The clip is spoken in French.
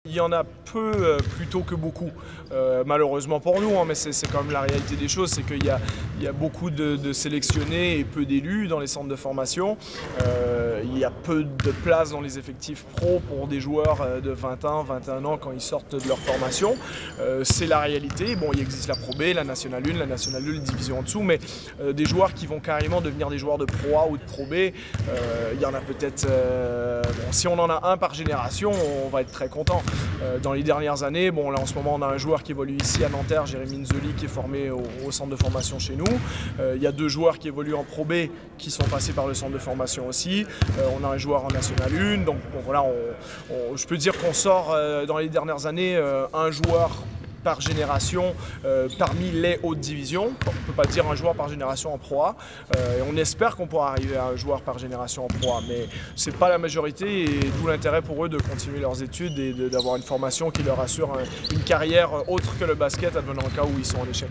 Il y en a peu plutôt que beaucoup, malheureusement pour nous, hein, mais c'est quand même la réalité des choses, c'est qu'il y a beaucoup de sélectionnés et peu d'élus dans les centres de formation. Il y a peu de place dans les effectifs pro pour des joueurs de 20 ans, 21 ans quand ils sortent de leur formation. C'est la réalité. Bon, il existe la Pro B, la Nationale 1, la Nationale 2, les divisions en dessous, mais des joueurs qui vont carrément devenir des joueurs de Pro A ou de Pro B, il y en a peut-être... bon, si on en a un par génération, on va être très content. Dans les dernières années, bon là en ce moment on a un joueur qui évolue ici à Nanterre, Jérémy Nzeli, qui est formé au centre de formation chez nous. Il y a 2 joueurs qui évoluent en Pro B qui sont passés par le centre de formation aussi. On a un joueur en National 1, donc bon, voilà, je peux dire qu'on sort dans les dernières années un joueur par génération parmi les hautes divisions. On ne peut pas dire un joueur par génération en Pro A. Et on espère qu'on pourra arriver à un joueur par génération en Pro A. Mais ce n'est pas la majorité et d'où l'intérêt pour eux de continuer leurs études et d'avoir une formation qui leur assure une carrière autre que le basket advenant le cas où ils sont en échec.